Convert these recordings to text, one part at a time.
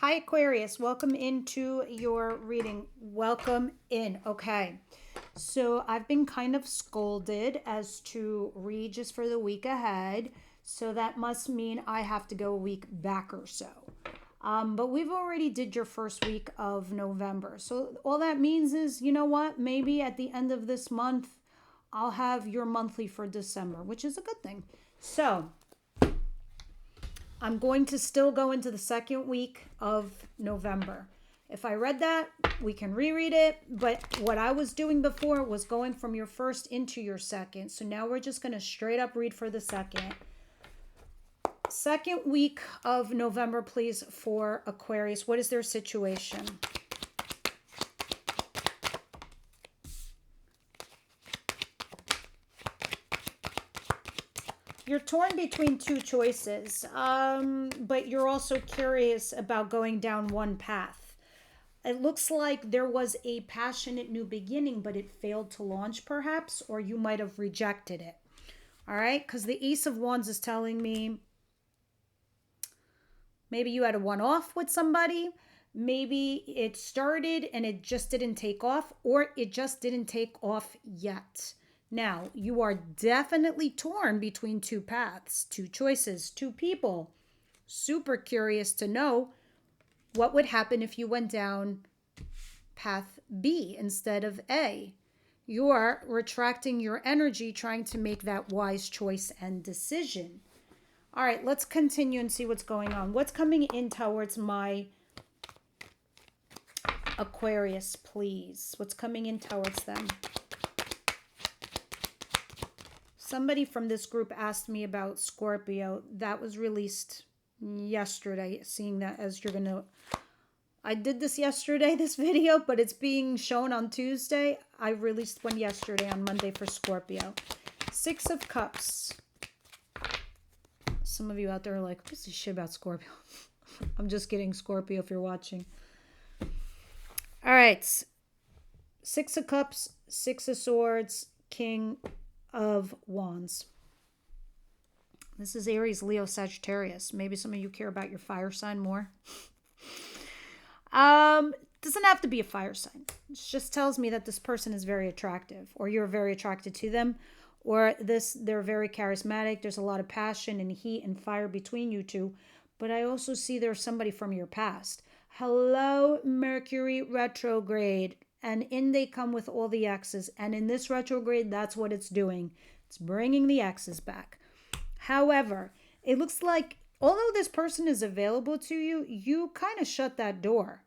Hi, Aquarius. Welcome into your reading. Welcome in. Okay. So I've been kind of scolded as to read just for the week ahead. So that must mean I have to go a week back or so. But we've already did your first week of November. So all that means is, you know what? Maybe at the end of this month, I'll have your monthly for December, which is a good thing. So I'm going to still go into the second week of November. If I read that, we can reread it. But what I was doing before was going from your first into your second. So now we're just going to straight up read for the second. Second week of November, please, for Aquarius. What is their situation? You're torn between two choices, but you're also curious about going down one path. It looks like there was a passionate new beginning, but it failed to launch, perhaps, or you might have rejected it. All right, because the Ace of Wands is telling me maybe you had a one off with somebody. Maybe it started and it just didn't take off, or it just didn't take off yet. Now, you are definitely torn between two paths, two choices, two people. Super curious to know what would happen if you went down path B instead of A. You are retracting your energy, trying to make that wise choice and decision. All right, let's continue and see what's going on. What's coming in towards my Aquarius, please? What's coming in towards them? Somebody from this group asked me about Scorpio. That was released yesterday, seeing that as you're going to... I did this yesterday, this video, but it's being shown on Tuesday. I released one yesterday on Monday for Scorpio. Six of Cups. Some of you out there are like, what's this shit about Scorpio? I'm just kidding, Scorpio, if you're watching. All right. Six of Cups, Six of Swords, King of Wands. This is Aries, Leo, Sagittarius. Maybe some of you care about your fire sign more. Doesn't have to be a fire sign. It just tells me that this person is very attractive, or you're very attracted to them, or they're very charismatic. There's a lot of passion and heat and fire between you two. But I also see there's somebody from your past. Hello, Mercury retrograde. And in they come with all the X's. And in this retrograde, that's what it's doing. It's bringing the X's back. However, it looks like although this person is available to you, you kind of shut that door.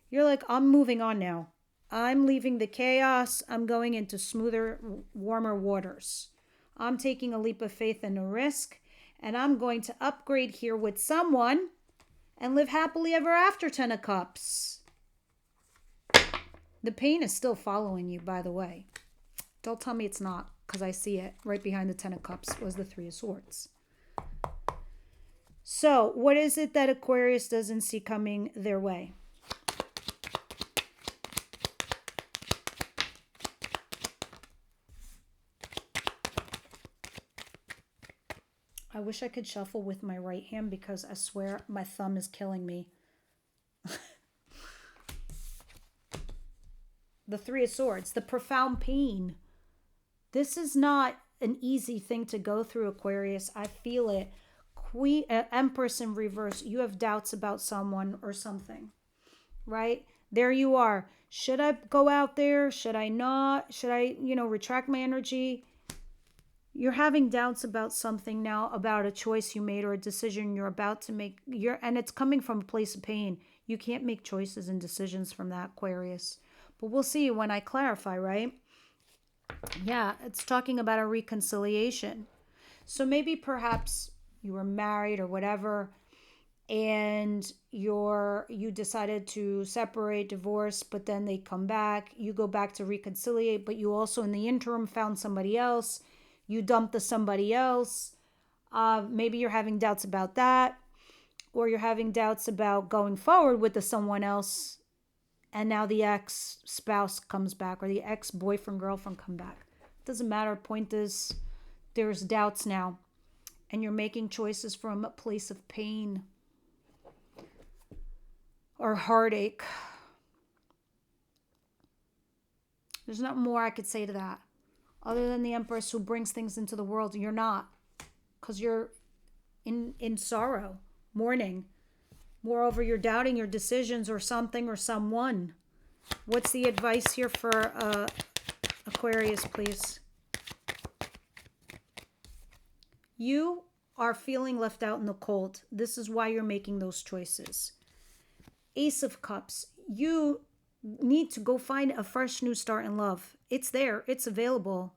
You're like, I'm moving on now. I'm leaving the chaos. I'm going into smoother, warmer waters. I'm taking a leap of faith and a risk. And I'm going to upgrade here with someone and live happily ever after, Ten of Cups. The pain is still following you, by the way. Don't tell me it's not, because I see it. Right behind the Ten of Cups was the Three of Swords. So, what is it that Aquarius doesn't see coming their way? I wish I could shuffle with my right hand because I swear my thumb is killing me. The Three of Swords, the profound pain. This is not an easy thing to go through, Aquarius. I feel it. Queen, Empress in reverse. You have doubts about someone or something, right? There you are. Should I go out there? Should I not? Should I, retract my energy? You're having doubts about something now, about a choice you made or a decision you're about to make. And it's coming from a place of pain. You can't make choices and decisions from that, Aquarius. But we'll see when I clarify, right? Yeah, it's talking about a reconciliation. So maybe perhaps you were married or whatever, and you decided to separate, divorce, but then they come back. You go back to reconciliate, but you also in the interim found somebody else. You dumped the somebody else. Maybe you're having doubts about that, or you're having doubts about going forward with the someone else, and now the ex-spouse comes back, or the ex-boyfriend, girlfriend come back. Doesn't matter. Point is, there's doubts now, and you're making choices from a place of pain. or heartache. There's not more I could say to that. Other than the Empress who brings things into the world, you're not. Because you're in sorrow, mourning. Moreover, you're doubting your decisions or something or someone. What's the advice here for Aquarius, please? You are feeling left out in the cold. This is why you're making those choices. Ace of Cups. You need to go find a fresh new start in love. It's there. It's available.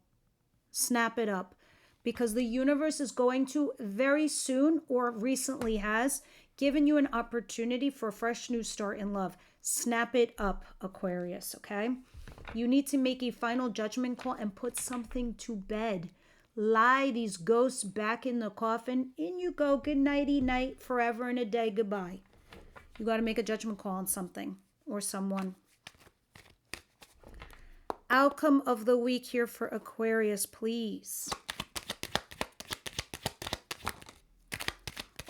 Snap it up. Because the universe is going to very soon, or recently has, given you an opportunity for a fresh new start in love. Snap it up, Aquarius, okay? You need to make a final judgment call and put something to bed. Lie these ghosts back in the coffin. In you go. Good nighty night. Forever and a day. Goodbye. You got to make a judgment call on something or someone. Outcome of the week here for Aquarius, please.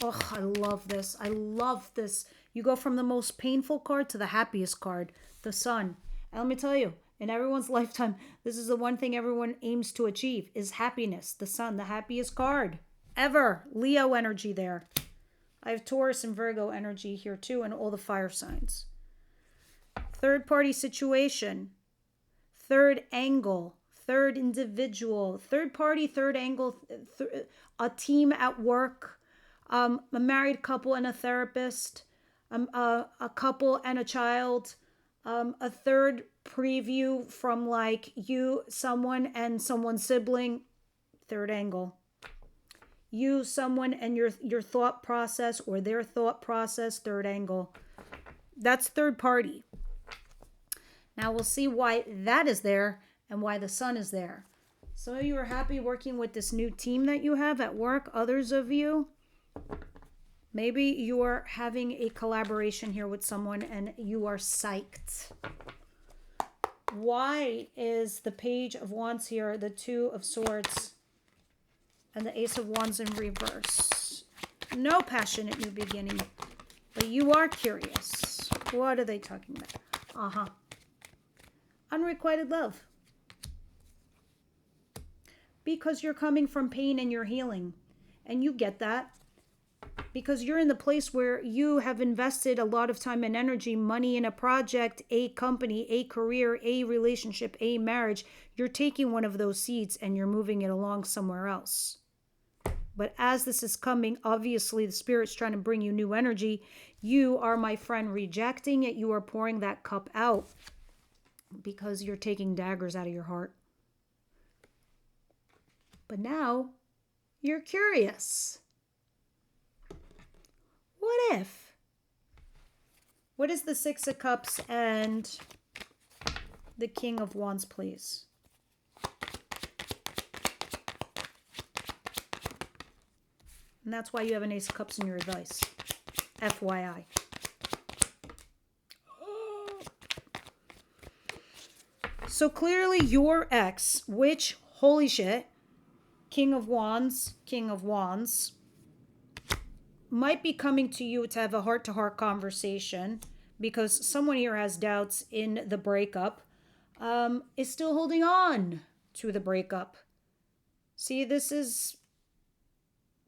Oh, I love this. I love this. You go from the most painful card to the happiest card, the Sun. And let me tell you, in everyone's lifetime, this is the one thing everyone aims to achieve, is happiness. The Sun, the happiest card ever. Leo energy there. I have Taurus and Virgo energy here too, and all the fire signs. Third party situation. Third angle. Third individual. Third party, third angle. A team at work. A married couple and a therapist. A couple and a child. A third preview from like you, someone, and someone's sibling. Third angle. You, someone, and your thought process or their thought process. Third angle. That's third party. Now we'll see why that is there and why the Sun is there. Some of you are happy working with this new team that you have at work. Others of you, maybe you are having a collaboration here with someone and you are psyched. Why is the Page of Wands here, the Two of Swords, and the Ace of Wands in reverse? No passionate new beginning, but you are curious. What are they talking about? Unrequited love. Because you're coming from pain and you're healing. And you get that. Because you're in the place where you have invested a lot of time and energy, money in a project, a company, a career, a relationship, a marriage. You're taking one of those seeds and you're moving it along somewhere else. But as this is coming, obviously the Spirit's trying to bring you new energy. You are, my friend, rejecting it. You are pouring that cup out because you're taking daggers out of your heart. But now you're curious. What if? What is the Six of Cups and the King of Wands, please? And that's why you have an Ace of Cups in your advice. FYI. So clearly your ex, which, holy shit, King of Wands, might be coming to you to have a heart-to-heart conversation because someone here has doubts in the breakup, is still holding on to the breakup. See, this is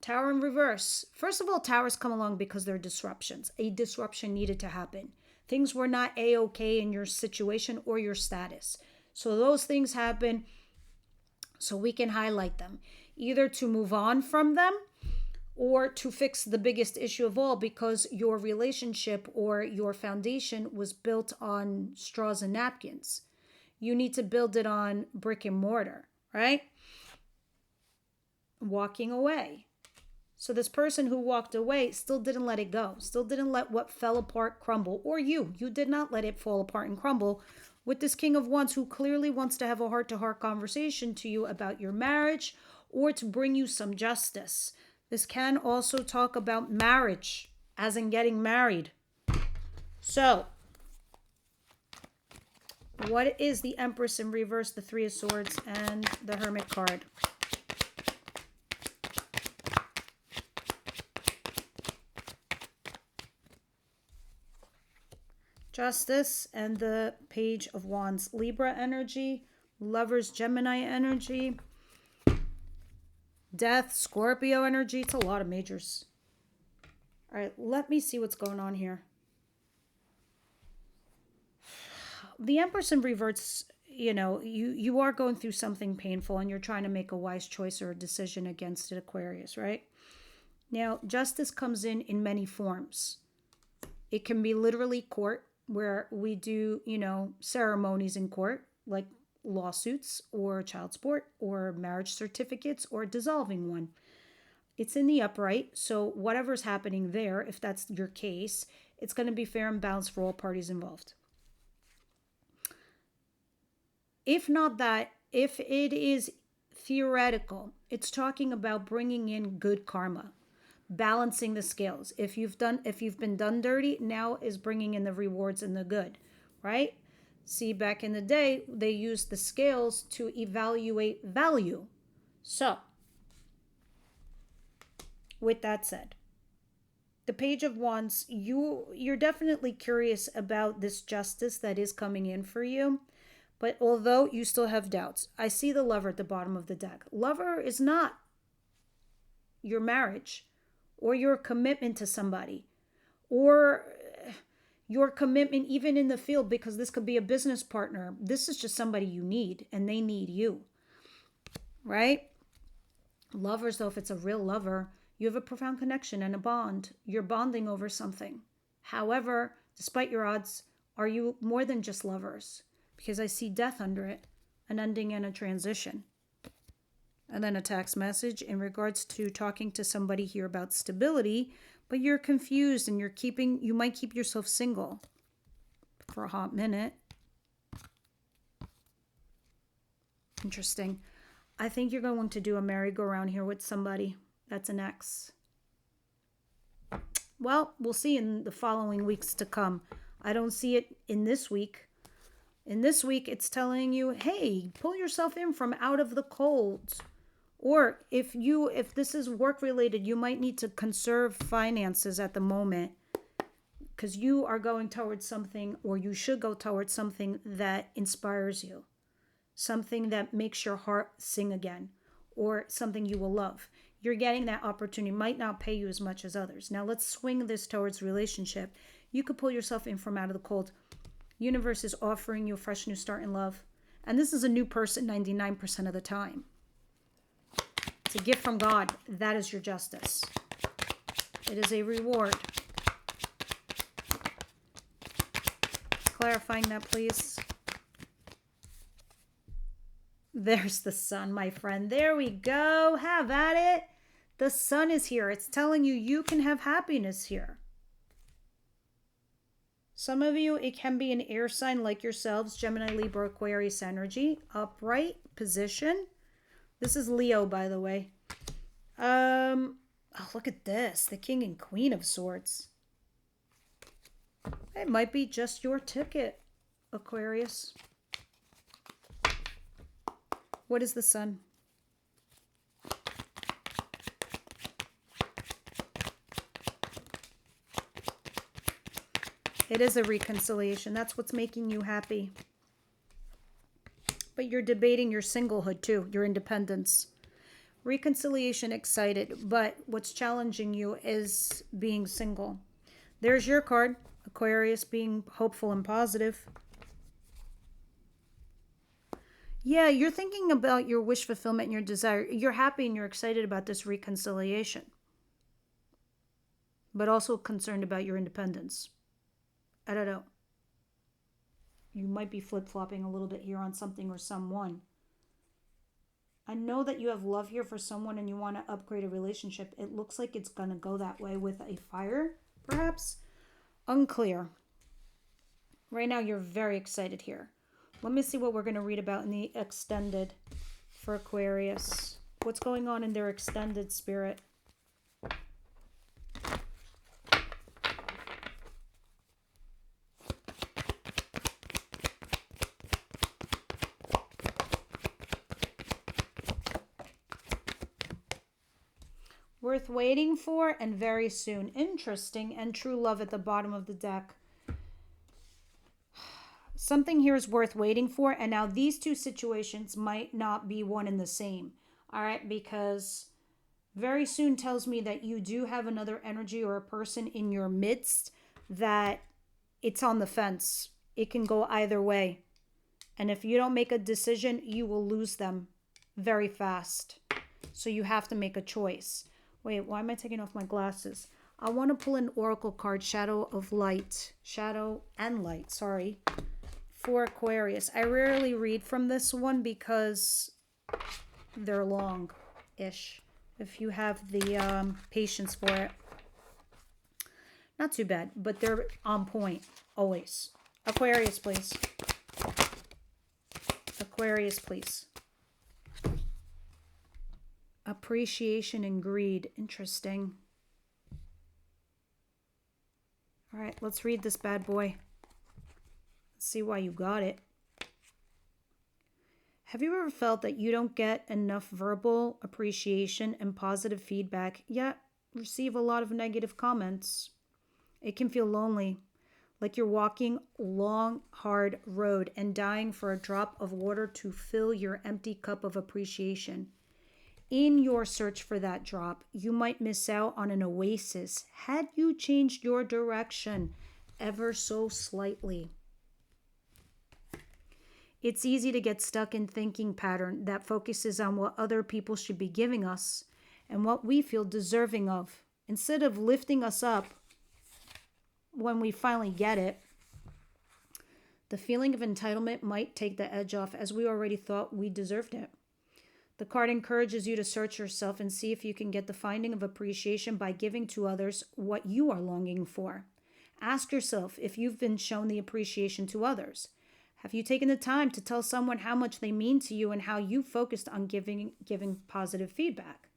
Tower in reverse. First of all, towers come along because they're disruptions. A disruption needed to happen. Things were not A-okay in your situation or your status. So those things happen so we can highlight them. Either to move on from them or to fix the biggest issue of all because your relationship or your foundation was built on straws and napkins. You need to build it on brick and mortar, right? Walking away. So this person who walked away still didn't let it go, still didn't let what fell apart crumble. Or you did not let it fall apart and crumble with this King of Wands who clearly wants to have a heart-to-heart conversation to you about your marriage or to bring you some justice. This can also talk about marriage, as in getting married. So, what is the Empress in reverse, the Three of Swords, and the Hermit card? Justice and the Page of Wands. Libra energy, Lovers, Gemini energy, Death, Scorpio energy. It's a lot of majors. All right, let me see what's going on here. The Empress in reverse, you are going through something painful and you're trying to make a wise choice or a decision against it, Aquarius, right? Now, justice comes in many forms. It can be literally court, where we do, ceremonies in court, like lawsuits or child support or marriage certificates or dissolving one. It's in the upright, so whatever's happening there, if that's your case, it's going to be fair and balanced for all parties involved. If not that, if it is theoretical, it's talking about bringing in good karma, balancing the scales. If you've been done dirty, now is bringing in the rewards and the good, right? See, back in the day, they used the scales to evaluate value. So, with that said, the Page of Wands, you're definitely curious about this justice that is coming in for you. But although you still have doubts, I see the Lover at the bottom of the deck. Lover is not your marriage or your commitment to somebody or your commitment even in the field, because this could be a business partner. This is just somebody you need and they need you, right? Lovers, though, if it's a real lover, you have a profound connection and a bond. You're bonding over something. However, despite your odds, are you more than just lovers? Because I see death under it, an ending and a transition. And then a text message in regards to talking to somebody here about stability, but you're confused and you might keep yourself single for a hot minute. Interesting. I think you're going to do a merry-go-round here with somebody. That's an ex. Well, we'll see in the following weeks to come. I don't see it in this week. In this week, it's telling you, hey, pull yourself in from out of the cold. Or if this is work related, you might need to conserve finances at the moment, because you are going towards something, or you should go towards something that inspires you, something that makes your heart sing again, or something you will love. You're getting that opportunity. Might not pay you as much as others. Now let's swing this towards relationship. You could pull yourself in from out of the cold. Universe is offering you a fresh new start in love. And this is a new person 99% of the time. It's a gift from God. That is your justice. It is a reward. Clarifying that, please. There's the sun, my friend. There we go. Have at it. The sun is here. It's telling you you can have happiness here. Some of you, it can be an air sign like yourselves, Gemini, Libra, Aquarius energy, upright position. This is Leo, by the way. Oh, look at this, the King and Queen of Swords. It might be just your ticket, Aquarius. What is the sun? It is a reconciliation. That's what's making you happy. But you're debating your singlehood too, your independence. Reconciliation, excited, but what's challenging you is being single. There's your card, Aquarius, being hopeful and positive. Yeah, you're thinking about your wish fulfillment and your desire. You're happy and you're excited about this reconciliation, but also concerned about your independence. I don't know. You might be flip-flopping a little bit here on something or someone. I know that you have love here for someone and you want to upgrade a relationship. It looks like it's going to go that way with a fire, perhaps. Unclear. Right now, you're very excited here. Let me see what we're going to read about in the extended for Aquarius. What's going on in their extended spirit? Worth waiting for and very soon. Interesting. And true love at the bottom of the deck. something here is worth waiting for. And now these two situations might not be one and the same. All right, because very soon tells me that you do have another energy or a person in your midst that it's on the fence. It can go either way. And if you don't make a decision, you will lose them very fast. So you have to make a choice. Wait, why am I taking off my glasses? I want to pull an oracle card, Shadow of Light. Shadow and Light, sorry. For Aquarius. I rarely read from this one because they're long-ish. If you have the patience for it. Not too bad, but they're on point, always. Aquarius, please. Aquarius, please. Appreciation and greed. Interesting. All right, let's read this bad boy. Let's see why you got it. Have you ever felt that you don't get enough verbal appreciation and positive feedback, yet receive a lot of negative comments? It can feel lonely, like you're walking a long, hard road and dying for a drop of water to fill your empty cup of appreciation. In your search for that drop, you might miss out on an oasis had you changed your direction ever so slightly. It's easy to get stuck in thinking pattern that focuses on what other people should be giving us and what we feel deserving of, instead of lifting us up when we finally get it. The feeling of entitlement might take the edge off, as we already thought we deserved it. The card encourages you to search yourself and see if you can get the finding of appreciation by giving to others what you are longing for. Ask yourself if you've been shown the appreciation to others. Have you taken the time to tell someone how much they mean to you and how you focused on giving positive feedback?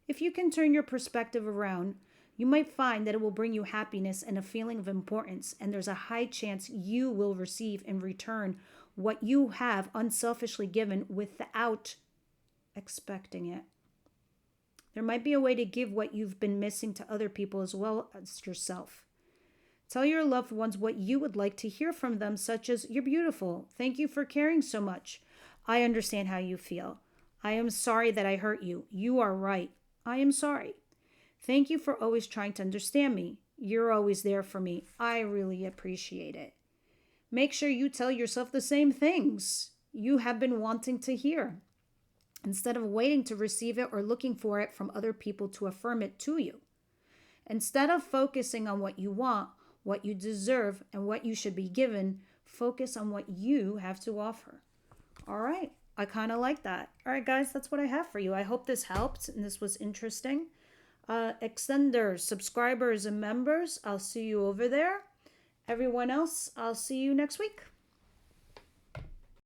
If you can turn your perspective around, you might find that it will bring you happiness and a feeling of importance, and there's a high chance you will receive in return what you have unselfishly given without expecting it. There might be a way to give what you've been missing to other people as well as yourself. Tell your loved ones what you would like to hear from them, such as, "You're beautiful. Thank you for caring so much. I understand how you feel. I am sorry that I hurt you. You are right. I am sorry. Thank you for always trying to understand me. You're always there for me. I really appreciate it." Make sure you tell yourself the same things you have been wanting to hear, instead of waiting to receive it or looking for it from other people to affirm it to you. Instead of focusing on what you want, what you deserve, and what you should be given, focus on what you have to offer. All right. I kind of like that. All right, guys, that's what I have for you. I hope this helped and this was interesting. Extenders, subscribers, and members, I'll see you over there. Everyone else, I'll see you next week.